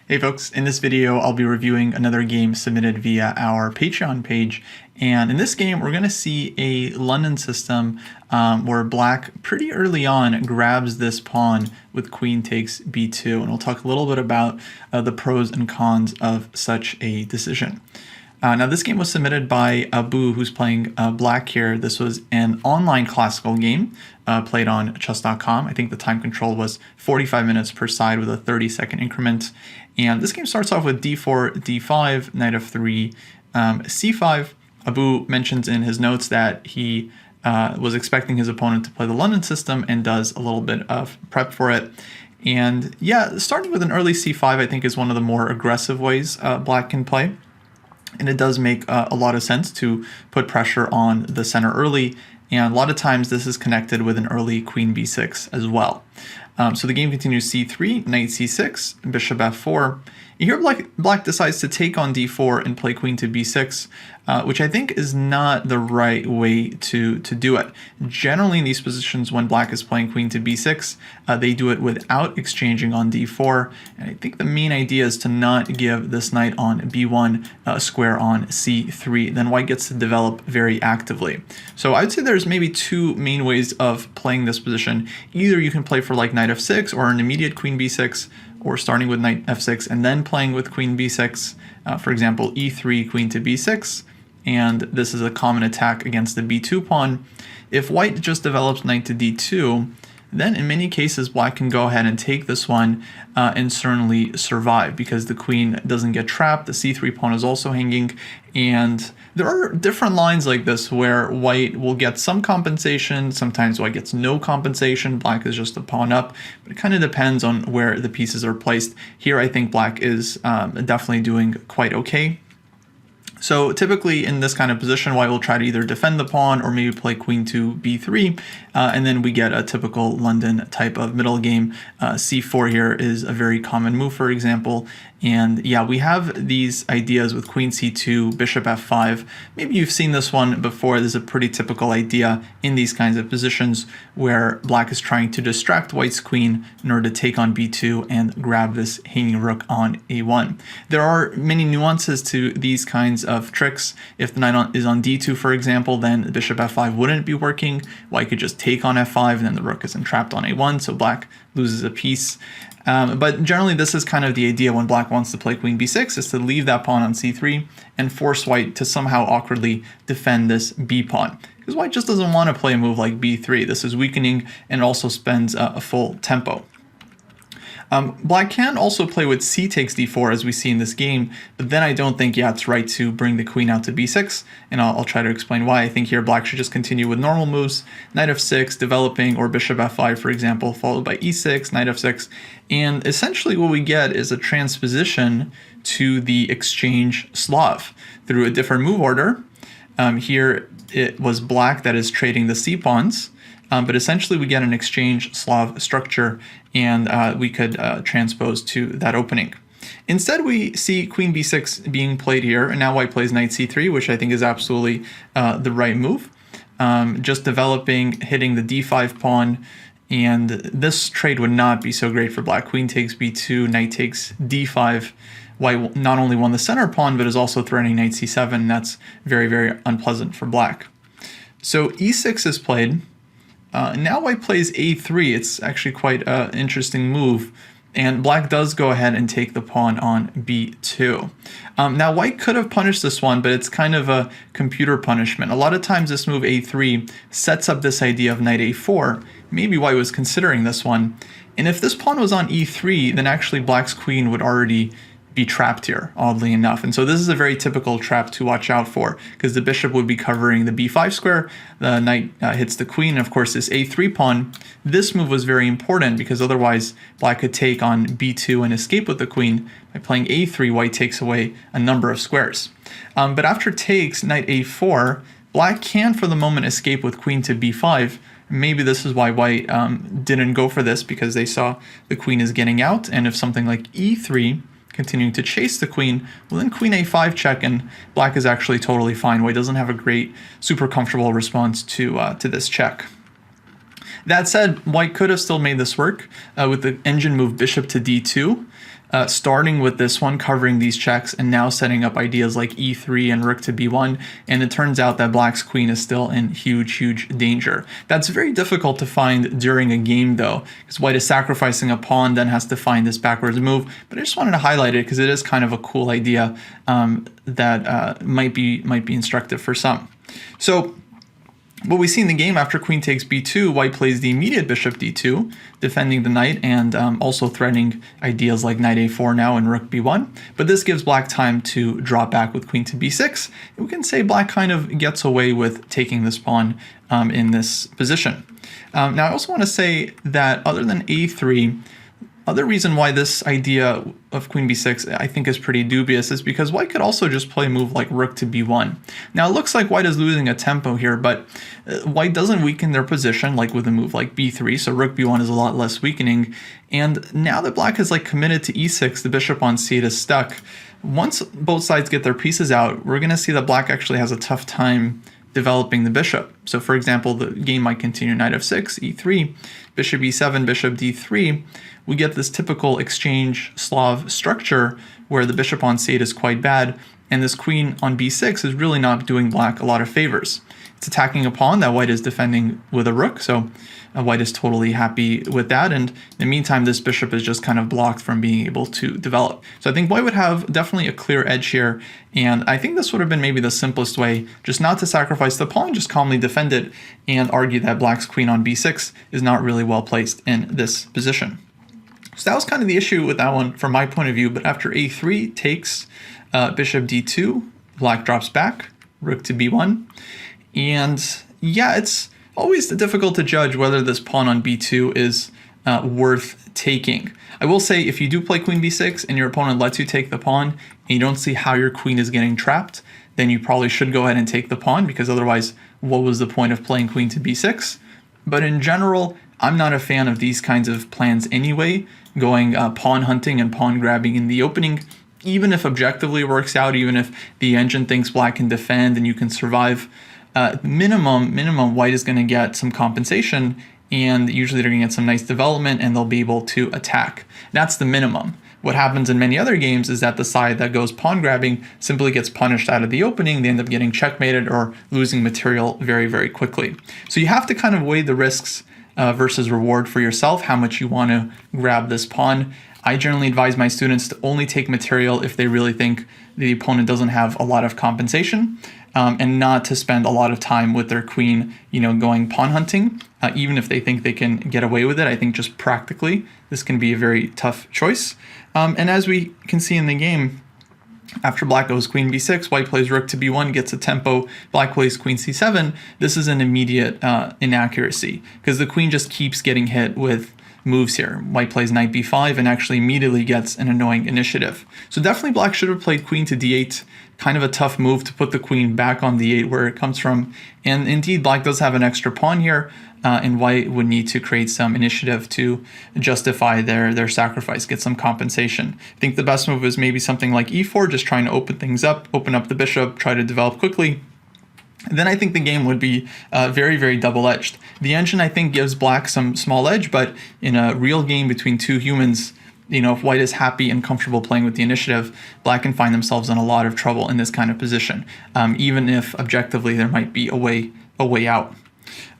Hey folks, in this video I'll be reviewing another game submitted via our Patreon page, and in this game we're going to see a London system where black pretty early on grabs this pawn with queen takes b2, and we'll talk a little bit about the pros and cons of such a decision. Now this game was submitted by Abu, who's playing black here. This was an online classical game played on chess.com. I think the time control was 45 minutes per side with a 30-second increment. And this game starts off with d4, d5, knight f3, c5. Abu mentions in his notes that he was expecting his opponent to play the London system and does a little bit of prep for it. And yeah, starting with an early c5 I think is one of the more aggressive ways black can play. And it does make a lot of sense to put pressure on the center early, and a lot of times this is connected with an early queen b6 as well. So the game continues c3, knight c6, bishop f4. Here black decides to take on d4 and play queen to b6, which I think is not the right way to do it. Generally in these positions when black is playing queen to b6, they do it without exchanging on d4, and I think the main idea is to not give this knight on b1 a square on c3. Then white gets to develop very actively. So I'd say there's maybe two main ways of playing this position. Either you can play for like knight f6 or an immediate queen b6, or starting with knight f6 and then playing with queen b6, for example e3 queen to b6, and this is a common attack against the b2 pawn. If white just develops knight to d2, then in many cases black can go ahead and take this one and certainly survive, because the queen doesn't get trapped, the c3 pawn is also hanging, and there are different lines like this where white will get some compensation, sometimes white gets no compensation, black is just a pawn up, but it kind of depends on where the pieces are placed. Here I think black is definitely doing quite okay. So typically in this kind of position, white will try to either defend the pawn or maybe play queen to b3, and then we get a typical London type of middle game. c4 here is a very common move, for example. And yeah, we have these ideas with queen c2, bishop f5. Maybe you've seen this one before. This is a pretty typical idea in these kinds of positions where black is trying to distract white's queen in order to take on b2 and grab this hanging rook on a1. There are many nuances to these kinds of tricks. If the knight is on d2, for example, then bishop f5 wouldn't be working. White could just take on f5 and then the rook is entrapped on a1, so black loses a piece. But generally this is kind of the idea when black wants to play queen b6, is to leave that pawn on c3 and force white to somehow awkwardly defend this b pawn. Because white just doesn't want to play a move like b3. This is weakening and also spends a full tempo. Black can also play with c takes d4 as we see in this game, but then I don't think, yeah, it's right to bring the queen out to b6, and I'll try to explain why. I think here black should just continue with normal moves, knight f6, developing, or bishop f5, for example, followed by e6, knight f6, and essentially what we get is a transposition to the exchange Slav through a different move order. Here it was black that is trading the c pawns, but essentially we get an exchange Slav structure, and we could transpose to that opening. Instead, we see queen b6 being played here, and now white plays knight c3, which I think is absolutely the right move. Just developing, hitting the d5 pawn, and this trade would not be so great for black. Queen takes b2, knight takes d5. White not only won the center pawn, but is also threatening knight c7, and that's very, very unpleasant for black. So e6 is played. Now white plays a3. It's actually quite an interesting move, and black does go ahead and take the pawn on b2. Now white could have punished this one, but it's kind of a computer punishment. A lot of times this move a3 sets up this idea of knight a4. Maybe white was considering this one, and if this pawn was on e3, then actually black's queen would already be trapped here, oddly enough. And so this is a very typical trap to watch out for, because the bishop would be covering the b5 square, the knight hits the queen, and of course this a3 pawn. This move was very important because otherwise black could take on b2 and escape with the queen. By playing a3, white takes away a number of squares. But after takes, knight a4, black can for the moment escape with queen to b5. Maybe this is why white didn't go for this, because they saw the queen is getting out, and if something like e3 continuing to chase the queen, well then queen a5 check, and black is actually totally fine. White doesn't have a great, super comfortable response to this check. That said, white could have still made this work with the engine move bishop to d2. starting with this one, covering these checks, and now setting up ideas like e3 and rook to b1, and it turns out that black's queen is still in huge danger. That's very difficult to find during a game though, because white is sacrificing a pawn, then has to find this backwards move, but I just wanted to highlight it because it is kind of a cool idea that might be instructive for some. So what we see in the game, after queen takes b2, white plays the immediate bishop d2, defending the knight and also threatening ideas like knight a4 now and rook b1. But this gives black time to drop back with queen to b6. We can say black kind of gets away with taking this pawn in this position. Now I also want to say that other than a3, other reason why this idea of queen b6 I think is pretty dubious is because white could also just play a move like rook to b1. Now it looks like white is losing a tempo here, but white doesn't weaken their position like with a move like b3, so rook b1 is a lot less weakening. And now that black is like committed to e6, the bishop on c8 is stuck. Once both sides get their pieces out, we're going to see that black actually has a tough time developing the bishop. So for example, the game might continue knight f6, e3, bishop e7, bishop d3. We get this typical exchange Slav structure where the bishop on c8 is quite bad, and this queen on b6 is really not doing black a lot of favors. It's attacking a pawn that white is defending with a rook, so white is totally happy with that, and in the meantime this bishop is just kind of blocked from being able to develop. So I think white would have definitely a clear edge here, and I think this would have been maybe the simplest way, just not to sacrifice the pawn, just calmly defend it and argue that black's queen on b6 is not really well placed in this position. So that was kind of the issue with that one from my point of view, but after a3 takes bishop d2, black drops back, rook to b1, and yeah, it's always difficult to judge whether this pawn on b2 is worth taking. I will say if you do play queen b6 and your opponent lets you take the pawn and you don't see how your queen is getting trapped, then you probably should go ahead and take the pawn, because otherwise what was the point of playing queen to b6? But in general, I'm not a fan of these kinds of plans anyway, going pawn hunting and pawn grabbing in the opening, even if objectively it works out, even if the engine thinks black can defend and you can survive. Minimum, white is going to get some compensation, and usually they're going to get some nice development and they'll be able to attack. That's the minimum. What happens in many other games is that the side that goes pawn grabbing simply gets punished out of the opening. They end up getting checkmated or losing material very quickly. So you have to kind of weigh the risks versus reward for yourself, how much you want to grab this pawn. I generally advise my students to only take material if they really think the opponent doesn't have a lot of compensation, and not to spend a lot of time with their queen, going pawn hunting, even if they think they can get away with it. I think just practically, this can be a very tough choice. And as we can see in the game, after black goes queen b6, white plays rook to b1, gets a tempo, black plays queen c7. This is an immediate inaccuracy, because the queen just keeps getting hit with moves here. White plays knight b5 and actually immediately gets an annoying initiative. So definitely black should have played queen to d8, kind of a tough move to put the queen back on d8 where it comes from. And indeed, black does have an extra pawn here, and white would need to create some initiative to justify their sacrifice, get some compensation. I think the best move is maybe something like e4, just trying to open things up, open up the bishop, try to develop quickly. Then I think the game would be very double-edged. The engine, I think, gives black some small edge, but in a real game between two humans, if white is happy and comfortable playing with the initiative, black can find themselves in a lot of trouble in this kind of position, even if objectively there might be a way out.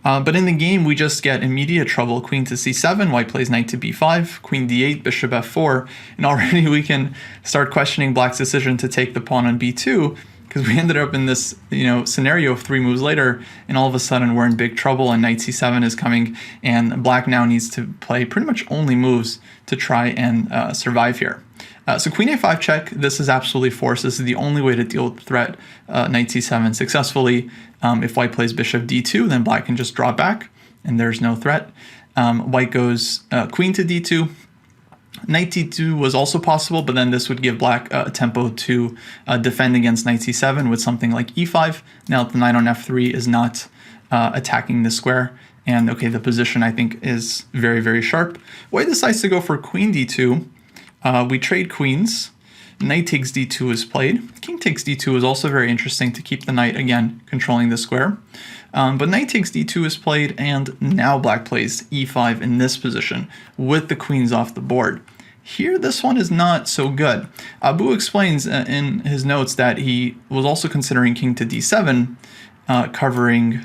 But in the game, we just get immediate trouble. Queen to c7, white plays knight to b5, queen d8, bishop f4, and already we can start questioning black's decision to take the pawn on b2, because we ended up in this scenario of 3 moves later, and all of a sudden we're in big trouble and knight c7 is coming, and black now needs to play pretty much only moves to try and survive here. So queen a5 check, this is absolutely forced. This is the only way to deal with the threat, knight c7 successfully. If white plays bishop d2, then black can just draw back and there's no threat. White goes queen to d2. Knight d2 was also possible, but then this would give black a tempo to defend against knight c7 with something like e5. Now the knight on f3 is not attacking the square, and okay, the position I think is very sharp. White decides to go for queen d2. We trade queens. Knight takes d2 is played. King takes d2 is also very interesting to keep the knight, again, controlling the square. But knight takes d2 is played, and now black plays e5 in this position with the queens off the board. Here, this one is not so good. Abu explains in his notes that he was also considering king to d7, covering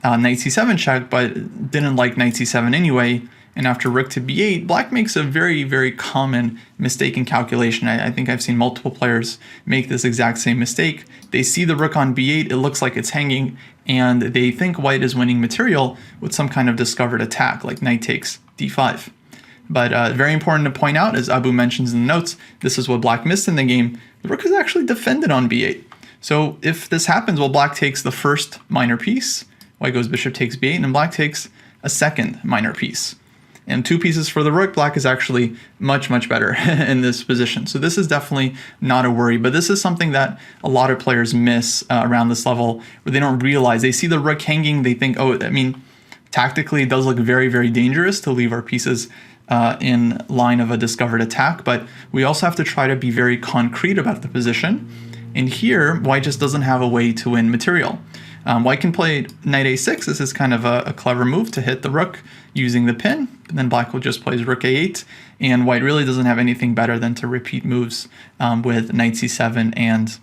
knight c7 check, but didn't like knight c7 anyway. And after rook to b8, black makes a very, very common mistake in calculation. I think I've seen multiple players make this exact same mistake. They see the rook on b8, it looks like it's hanging, and they think white is winning material with some kind of discovered attack, like knight takes d5. But very important to point out, as Abu mentions in the notes, this is what black missed in the game. The rook is actually defended on b8. So if this happens, well, black takes the first minor piece, white goes bishop takes b8, and black takes a second minor piece. And 2 pieces for the rook, black is actually much, much better in this position. So this is definitely not a worry, but this is something that a lot of players miss around this level, where they don't realize. They see the rook hanging, they think, oh, I mean, tactically it does look very, very dangerous to leave our pieces in line of a discovered attack, but we also have to try to be very concrete about the position. And here, white just doesn't have a way to win material. White can play knight a6. This is kind of a clever move to hit the rook using the pin. And then black will just play rook a8. And white really doesn't have anything better than to repeat moves with knight c7 and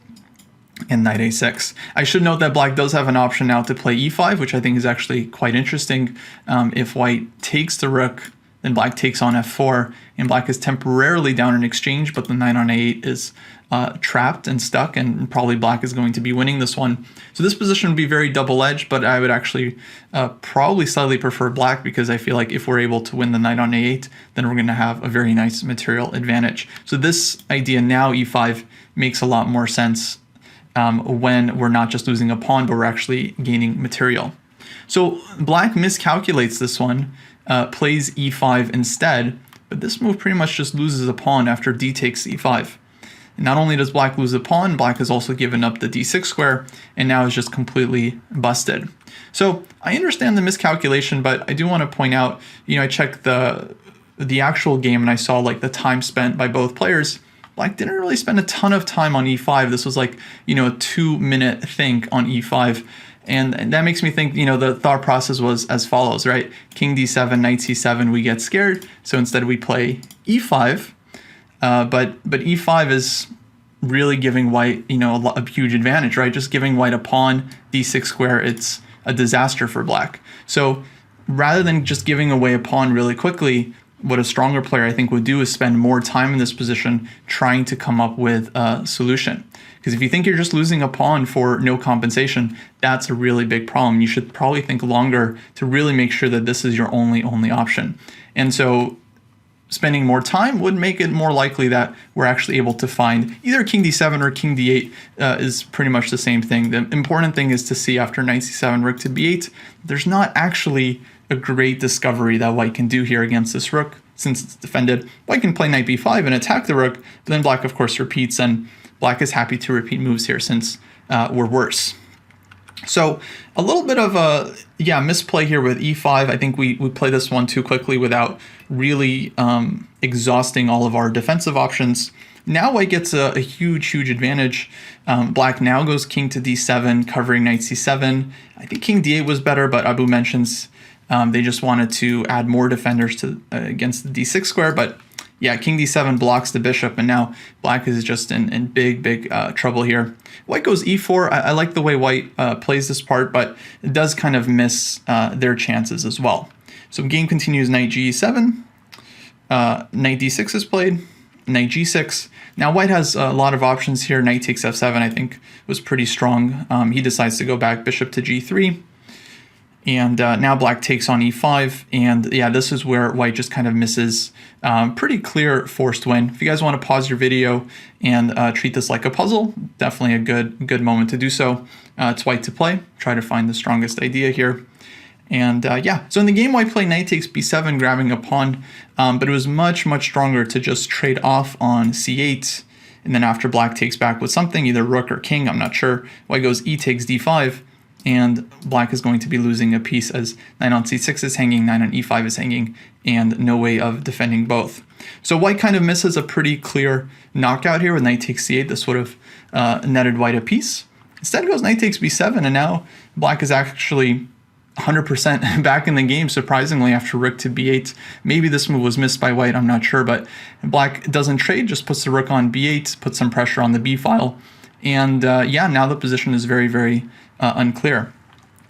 knight a6. I should note that black does have an option now to play e5, which I think is actually quite interesting. If white takes the rook, then black takes on f4, and black is temporarily down in exchange, but the knight on a8 is trapped and stuck, and probably black is going to be winning this one. So this position would be very double-edged, but I would actually probably slightly prefer black, because I feel like if we're able to win the knight on a8, then we're going to have a very nice material advantage. So this idea now, e5, makes a lot more sense when we're not just losing a pawn, but we're actually gaining material. So black miscalculates this one, plays e5 instead, but this move pretty much just loses a pawn after d takes e5. And not only does black lose a pawn, black has also given up the d6 square, and now is just completely busted. So I understand the miscalculation, but I do want to point out, I checked the actual game and I saw like the time spent by both players. Black didn't really spend a ton of time on e5. This was like, a 2-minute think on e5. And that makes me think, the thought process was as follows, right? King d7, knight c7, we get scared. So instead we play e5. But e5 is really giving white, a huge advantage, right? Just giving white a pawn, d6 square, it's a disaster for black. So rather than just giving away a pawn really quickly, what a stronger player I think would do is spend more time in this position trying to come up with a solution. Because if you think you're just losing a pawn for no compensation, that's a really big problem. You should probably think longer to really make sure that this is your only option. And so spending more time would make it more likely that we're actually able to find either king d7 or king d8 is pretty much the same thing. The important thing is to see after knight c7, rook to b8, there's not actually a great discovery that white can do here against this rook since it's defended. White can play knight b5 and attack the rook, but then black of course repeats, and black is happy to repeat moves here since we're worse. So a little bit of a misplay here with e5. I think we play this one too quickly without really exhausting all of our defensive options. Now white gets a huge advantage. Black now goes king to d7, covering knight c7. I think king d8 was better, but Abu mentions they just wanted to add more defenders to against the d6 square. But yeah, king d7 blocks the bishop, and now black is just in big trouble here. White goes e4. I like the way white plays this part, but it does kind of miss their chances as well. So game continues, knight g7, knight d6 is played, knight g6. Now white has a lot of options here. Knight takes f7 I think was pretty strong. He decides to go back bishop to g3. And now black takes on e5, and yeah, this is where white just kind of misses pretty clear forced win. If you guys want to pause your video and treat this like a puzzle, definitely a good moment to do so. It's white to play, try to find the strongest idea here. And yeah, so in the game white played knight takes b7, grabbing a pawn, but it was much stronger to just trade off on c8, and then after black takes back with something, either rook or king, I'm not sure, white goes e takes d5, and black is going to be losing a piece as knight on c6 is hanging, knight on e5 is hanging, and no way of defending both. So white kind of misses a pretty clear knockout here with knight takes c8. This would have netted white a piece. Instead goes knight takes b7, and now black is actually 100% back in the game, surprisingly, after rook to b8. Maybe this move was missed by white, I'm not sure, but black doesn't trade, just puts the rook on b8, puts some pressure on the b file, and yeah, now the position is very, very unclear.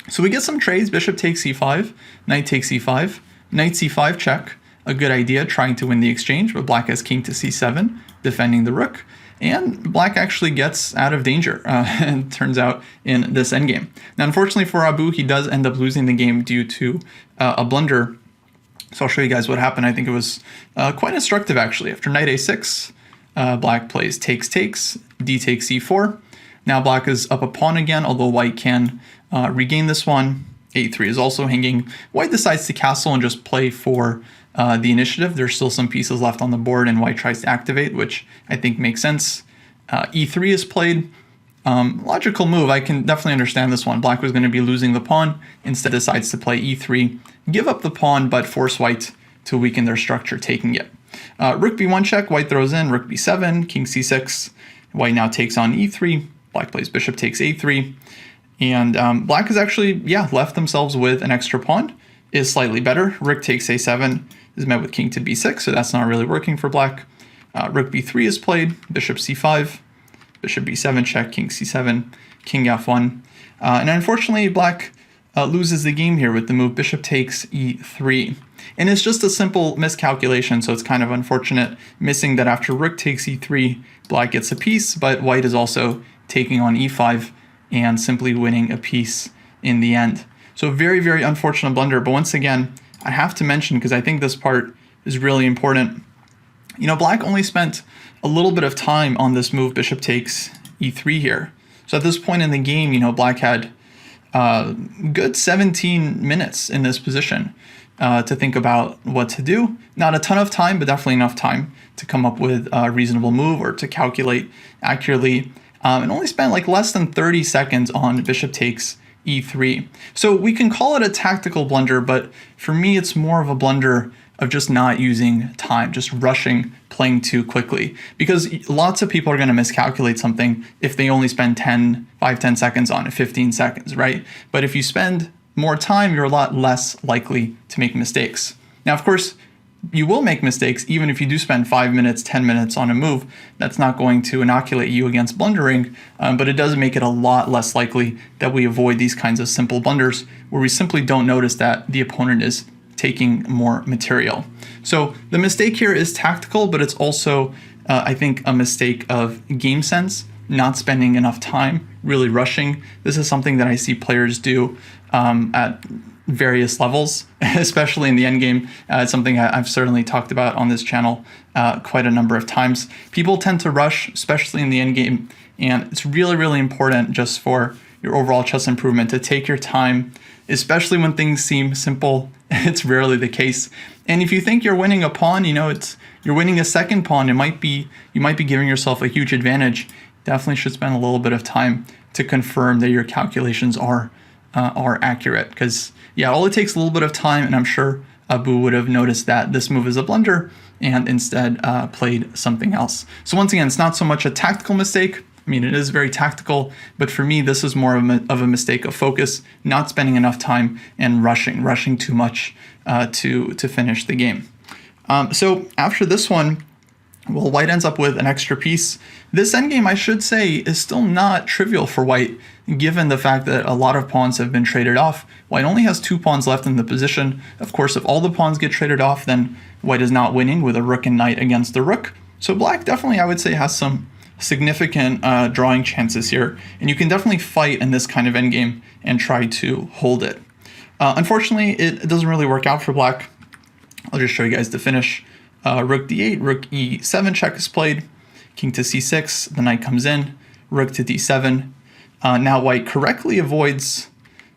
So we get some trades. Bishop takes c5, knight takes e5, knight c5 check. A good idea, trying to win the exchange, but black has king to c7, defending the rook. And black actually gets out of danger, and turns out, in this endgame. Now, unfortunately for Abu, he does end up losing the game due to a blunder. So I'll show you guys what happened. I think it was quite instructive, actually. After knight a6, black plays takes, d takes e4. Now black is up a pawn again, although white can regain this one. a3 is also hanging. White decides to castle and just play for the initiative. There's still some pieces left on the board, and white tries to activate, which I think makes sense. e3 is played. Logical move. I can definitely understand this one. Black was going to be losing the pawn. Instead decides to play e3, give up the pawn, but force white to weaken their structure, taking it. Rook b1 check, white throws in, rook b7, king c6. White now takes on e3. Black plays bishop takes a3. And black has actually, left themselves with an extra pawn. Is slightly better. Rook takes a7 is met with king to b6, so that's not really working for black. Rook b3 is played, bishop c5, bishop b7 check, king c7, king f1. And unfortunately, black loses the game here with the move bishop takes e3. And it's just a simple miscalculation, so it's kind of unfortunate, missing that after rook takes e3, black gets a piece, but white is also taking on e5 and simply winning a piece in the end. So very, very unfortunate blunder. But once again, I have to mention, because I think this part is really important, black only spent a little bit of time on this move bishop takes e3 here. So at this point in the game, black had good 17 minutes in this position to think about what to do. Not a ton of time, but definitely enough time to come up with a reasonable move or to calculate accurately. And only spent like less than 30 seconds on bishop takes e3. So we can call it a tactical blunder, but for me, it's more of a blunder of just not using time, just rushing, playing too quickly. Because lots of people are going to miscalculate something if they only spend 5-10 seconds on it, 15 seconds, right? But if you spend more time, you're a lot less likely to make mistakes. Now, of course, you will make mistakes even if you do spend 5 minutes, 10 minutes on a move. That's not going to inoculate you against blundering, but it does make it a lot less likely that we avoid these kinds of simple blunders where we simply don't notice that the opponent is taking more material. So the mistake here is tactical, but it's also, I think, a mistake of game sense, not spending enough time, really rushing. This is something that I see players do at various levels, especially in the endgame. It's something I've certainly talked about on this channel quite a number of times. People tend to rush, especially in the endgame, and it's really, really important just for your overall chess improvement to take your time, especially when things seem simple. It's rarely the case. And if you think you're winning a pawn, you're winning a second pawn, you might be giving yourself a huge advantage. Definitely should spend a little bit of time to confirm that your calculations are accurate, because all it takes a little bit of time, and I'm sure Abu would have noticed that this move is a blunder and instead played something else. So once again, it's not so much a tactical mistake. I mean, it is very tactical, but for me, this is more of a mistake of focus, not spending enough time and rushing too much to finish the game. So after this one, well, white ends up with an extra piece. This endgame, I should say, is still not trivial for white, given the fact that a lot of pawns have been traded off. White only has 2 pawns left in the position. Of course, if all the pawns get traded off, then white is not winning with a rook and knight against the rook. So black definitely, I would say, has some significant drawing chances here. And you can definitely fight in this kind of endgame and try to hold it. Unfortunately, it doesn't really work out for black. I'll just show you guys the finish. Rook d8, rook e7 check is played, king to c6, the knight comes in, rook to d7. Now white correctly avoids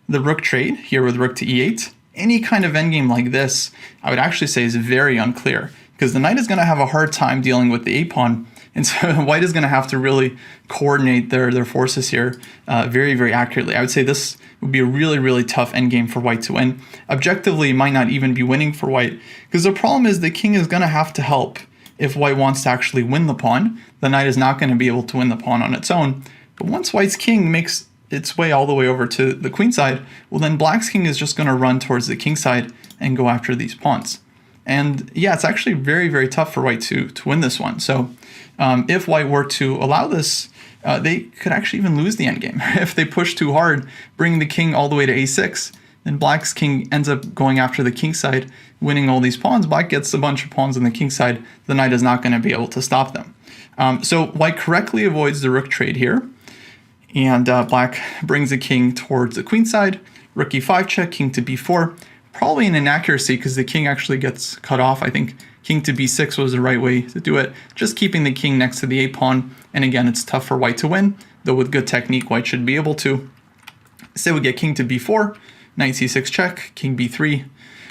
the rook trade here with rook to e8. Any kind of endgame like this, I would actually say, is very unclear, because the knight is going to have a hard time dealing with the a-pawn, and so white is going to have to really coordinate their forces here very, very accurately. I would say this would be a really, really tough endgame for white to win. Objectively, it might not even be winning for white, because the problem is the king is going to have to help if white wants to actually win the pawn. The knight is not going to be able to win the pawn on its own. But once white's king makes its way all the way over to the queen side, well then black's king is just going to run towards the king side and go after these pawns. And yeah, it's actually very, very tough for white to win this one. So if white were to allow this, they could actually even lose the endgame. If they push too hard, bring the king all the way to a6, then black's king ends up going after the king side, winning all these pawns. Black gets a bunch of pawns on the king side. The knight is not going to be able to stop them. So white correctly avoids the rook trade here. And black brings the king towards the queen side. Rook e5 check, king to b4. Probably an inaccuracy because the king actually gets cut off. I think king to b6 was the right way to do it. Just keeping the king next to the a pawn. And again, it's tough for white to win, though with good technique, white should be able to. Say we get king to b4, knight c6 check, king b3,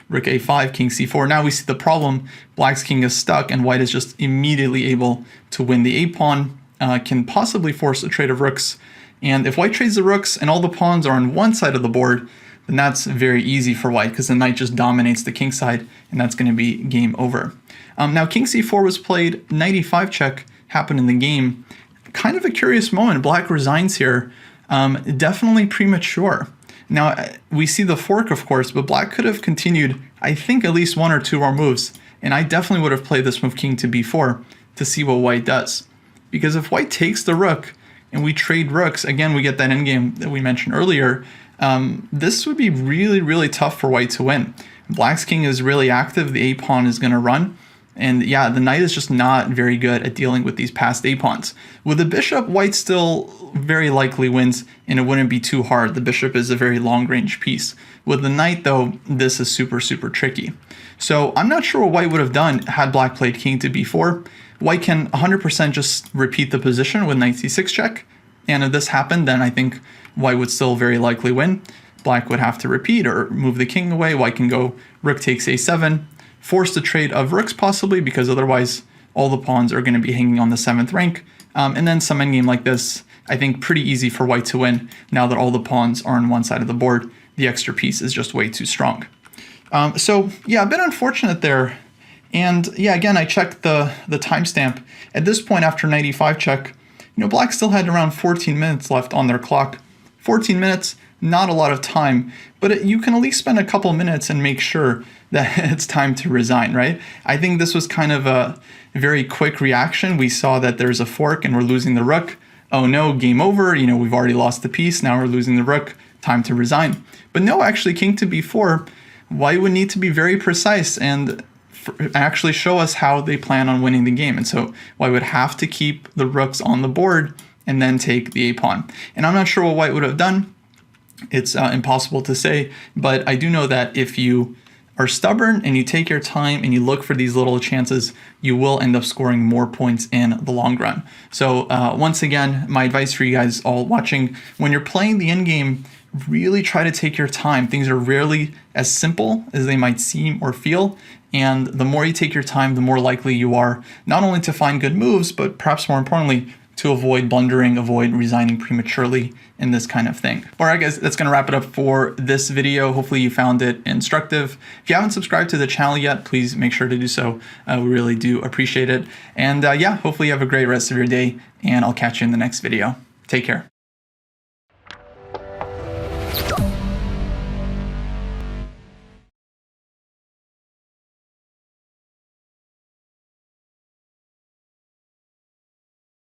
rook a5, king c4. Now we see the problem. Black's king is stuck and white is just immediately able to win the a pawn, can possibly force a trade of rooks. And if white trades the rooks and all the pawns are on one side of the board, then that's very easy for white because the knight just dominates the king side and that's going to be game over. Now king c4 was played, knight e5 check happened in the game. Kind of a curious moment. Black resigns here. Definitely premature. Now we see the fork, of course, but black could have continued, I think, at least one or two more moves. And I definitely would have played this move king to b4 to see what white does. Because if white takes the rook and we trade rooks, again, we get that endgame that we mentioned earlier. This would be really, really tough for white to win. Black's king is really active. The a pawn is going to run. And yeah, the knight is just not very good at dealing with these passed a pawns. With the bishop, white still very likely wins, and it wouldn't be too hard. The bishop is a very long-range piece. With the knight, though, this is super, super tricky. So I'm not sure what white would have done had black played king to b4. White can 100% just repeat the position with knight c6 check. And if this happened, then I think white would still very likely win. Black would have to repeat or move the king away. White can go rook takes a7, force the trade of rooks possibly, because otherwise all the pawns are going to be hanging on the 7th rank. And then some endgame like this, I think pretty easy for white to win now that all the pawns are on one side of the board. The extra piece is just way too strong. So yeah, a bit unfortunate there. And yeah, again, I checked the timestamp. At this point, after knight e5 check, black still had around 14 minutes left on their clock. 14 minutes, not a lot of time, but you can at least spend a couple minutes and make sure that it's time to resign, right? I think this was kind of a very quick reaction. We saw that there's a fork and we're losing the rook. Oh no, game over. We've already lost the piece. Now we're losing the rook. Time to resign. But no, actually, king to b4, white would need to be very precise and actually show us how they plan on winning the game. And so white would have to keep the rooks on the board and then take the a pawn. And I'm not sure what white would have done. It's impossible to say, but I do know that if you are stubborn and you take your time and you look for these little chances, you will end up scoring more points in the long run. So once again, my advice for you guys all watching, when you're playing the endgame, really try to take your time. Things are rarely as simple as they might seem or feel. And the more you take your time, the more likely you are not only to find good moves, but perhaps more importantly, to avoid blundering, avoid resigning prematurely in this kind of thing. All right, guys, that's going to wrap it up for this video. Hopefully you found it instructive. If you haven't subscribed to the channel yet, please make sure to do so. We really do appreciate it. And yeah, hopefully you have a great rest of your day, and I'll catch you in the next video. Take care.